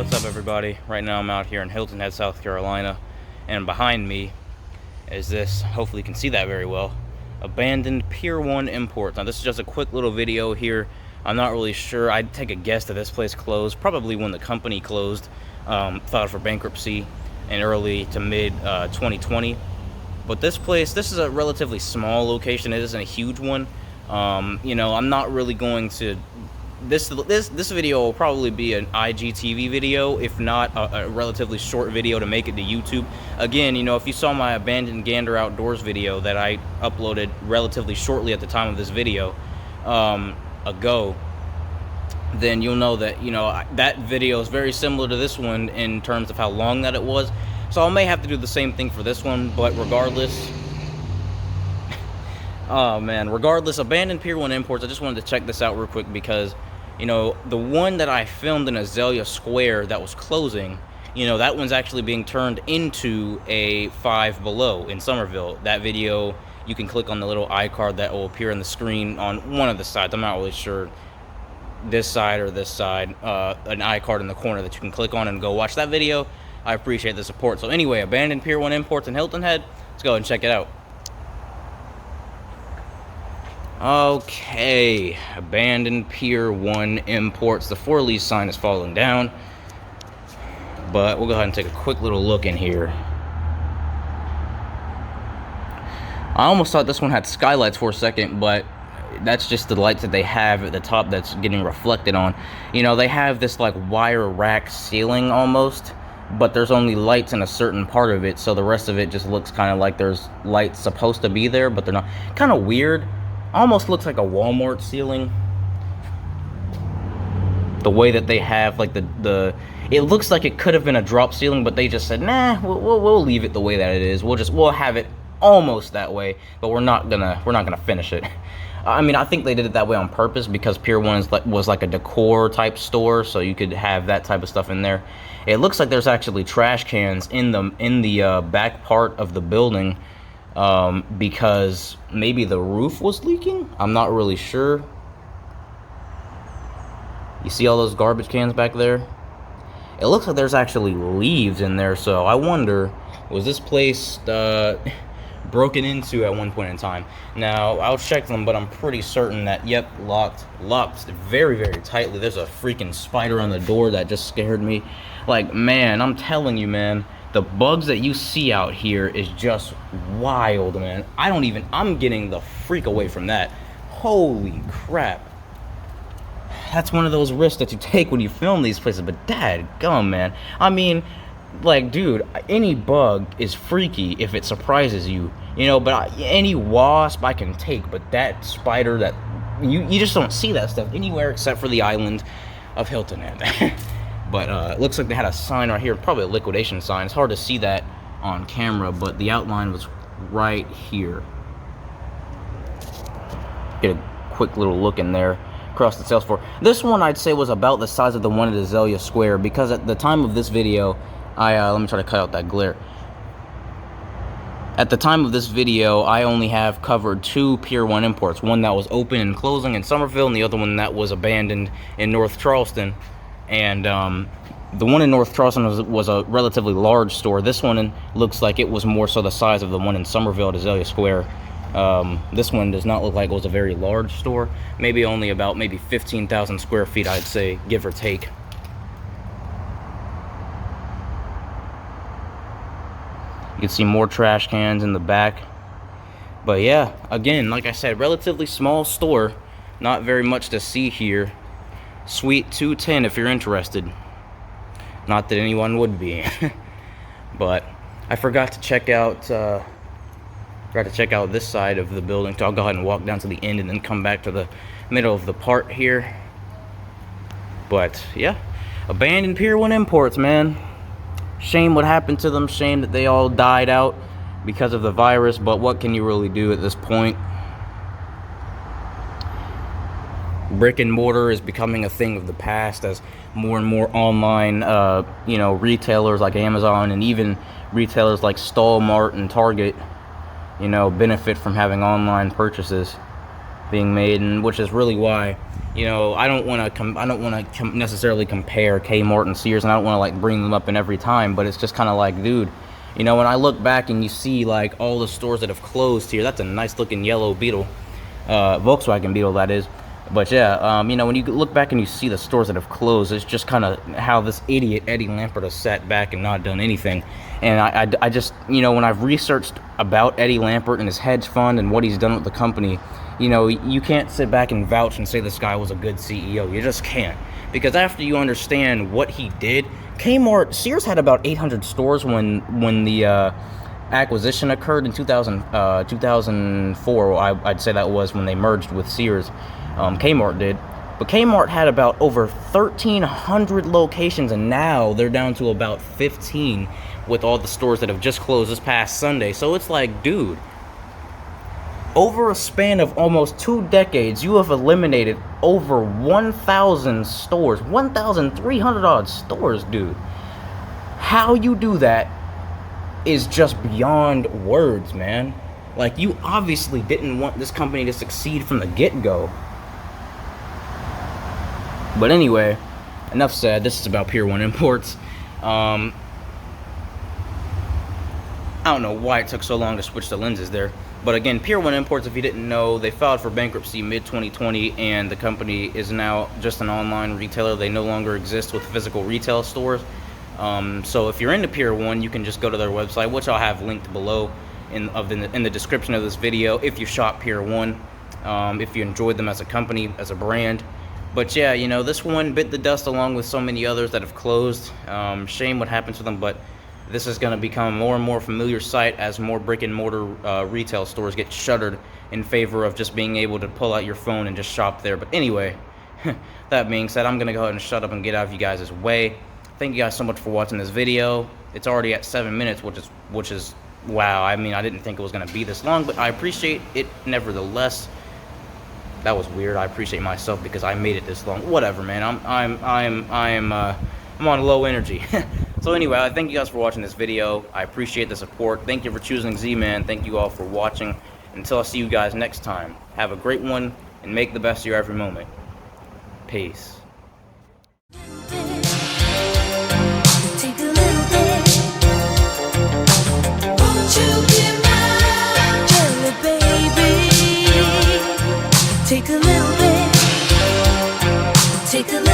What's up, everybody? Right now I'm out here in Hilton Head, South Carolina, and behind me is this, hopefully you can see that very well, abandoned Pier One Imports. Now this is just a quick little video here. I'm not really sure. I'd take a guess that this place closed probably when the company closed, filed for bankruptcy in early to mid 2020. But this is a relatively small location. It isn't a huge one. You know, I'm not really going to. This video will probably be an IGTV video, if not a relatively short video to make it to YouTube. Again, you know, if you saw my abandoned Gander Outdoors video that I uploaded relatively shortly at the time of this video ago, then you'll know that, you know, that video is very similar to this one in terms of how long that it was. So I may have to do the same thing for this one, but regardless, oh man, regardless, abandoned Pier One Imports, I just wanted to check this out real quick because, you know, the one that I filmed in Azalea Square that was closing, you know, that one's actually being turned into a Five Below in Summerville. That video, you can click on the little iCard that will appear on the screen on one of the sides. I'm not really sure, this side or this side, an iCard in the corner that you can click on and go watch that video. I appreciate the support. So anyway, abandoned Pier One Imports in Hilton Head. Let's go ahead and check it out. Okay, abandoned Pier One Imports. The for lease sign is falling down, but we'll go ahead and take a quick little look in here. I almost thought this one had skylights for a second, but that's just the lights that they have at the top that's getting reflected on. You know, they have this like wire rack ceiling almost, but there's only lights in a certain part of it, so the rest of it just looks kind of like there's lights supposed to be there, but they're not. Kind of weird. Almost looks like a Walmart ceiling. The way that they have like it looks like it could have been a drop ceiling, but they just said, nah, we'll leave it the way that it is. We'll have it almost that way, but we're not gonna finish it. I mean, I think they did it that way on purpose because Pier One was like a decor type store, so you could have that type of stuff in there. It looks like there's actually trash cans in the back part of the building, because maybe the roof was leaking. I'm not really sure. You see all those garbage cans back there? It looks like there's actually leaves in there, so I wonder, was this place broken into at one point in time? Now, I'll check them, but I'm pretty certain that, yep, locked very, very tightly. There's a freaking spider on the door that just scared me. Like, man, I'm telling you, man, the bugs that you see out here is just wild, man. I'm getting the freak away from that. Holy crap. That's one of those risks that you take when you film these places, but dadgum, man. I mean, like, dude, any bug is freaky if it surprises you, you know, but any wasp I can take, but that spider, that you just don't see that stuff anywhere except for the island of Hilton Head. But it looks like they had a sign right here, probably a liquidation sign. It's hard to see that on camera, but the outline was right here. Get a quick little look in there across the sales floor. This one I'd say was about the size of the one at Azalea Square, because at the time of this video, let me try to cut out that glare. At the time of this video, I only have covered 2 Pier One Imports. One that was open and closing in Summerville, and the other one that was abandoned in North Charleston. And the one in North Charleston was a relatively large store. This one looks like it was more so the size of the one in Summerville at Azalea Square. This one does not look like it was a very large store. Maybe only about 15,000 square feet, I'd say, give or take. You can see more trash cans in the back. But yeah, again, like I said, relatively small store. Not very much to see here. Suite 210 if you're interested. Not that anyone would be. But I forgot to check out this side of the building, so I'll go ahead and walk down to the end and then come back to the middle of the part here. But yeah, abandoned Pier One Imports, man. Shame what happened to them. Shame that they all died out because of the virus, but what can you really do at this point? Brick and mortar is becoming a thing of the past as more and more online, you know, retailers like Amazon and even retailers like Walmart and Target, you know, benefit from having online purchases being made, and which is really why You know, I don't want to necessarily compare Kmart and Sears, and I don't want to like bring them up in every time, but it's just kind of like, dude, you know, when I look back and you see like all the stores that have closed here, that's a nice looking yellow Beetle, Volkswagen Beetle that is. But yeah, you know, when you look back and you see the stores that have closed, it's just kind of how this idiot Eddie Lampert has sat back and not done anything. And I just, you know, when I've researched about Eddie Lampert and his hedge fund and what he's done with the company, you know, you can't sit back and vouch and say this guy was a good CEO. You just can't. Because after you understand what he did, Sears had about 800 stores when the acquisition occurred in 2004. I'd say that was when they merged with Sears. Kmart did. But Kmart had about over 1,300 locations, and now they're down to about 15 with all the stores that have just closed this past Sunday. So it's like, dude, over a span of almost 2 decades, you have eliminated over 1,000 stores, 1,300 odd stores, dude. How you do that is just beyond words, man. Like, you obviously didn't want this company to succeed from the get-go. But anyway, enough said. This is about Pier One Imports. I don't know why it took so long to switch the lenses there. But again, Pier One Imports, if you didn't know, they filed for bankruptcy mid-2020, and the company is now just an online retailer. They no longer exist with physical retail stores. So if you're into Pier One, you can just go to their website, which I'll have linked below in the description of this video, if you shop Pier One, if you enjoyed them as a company, as a brand. But yeah, you know, this one bit the dust along with so many others that have closed. Shame what happened to them, but this is going to become a more and more familiar sight as more brick and mortar retail stores get shuttered in favor of just being able to pull out your phone and just shop there. But anyway, that being said, I'm going to go ahead and shut up and get out of you guys' way. Thank you guys so much for watching this video. It's already at 7 minutes, which is wow. I mean, I didn't think it was going to be this long, but I appreciate it nevertheless. That was weird. I appreciate myself because I made it this long. Whatever, man. I'm on low energy. So anyway, I thank you guys for watching this video. I appreciate the support. Thank you for choosing Zee Mann. Thank you all for watching. Until I see you guys next time, have a great one and make the best of your every moment. Peace. Take a little bit. Won't you be my jelly baby? Take a little bit. Take a little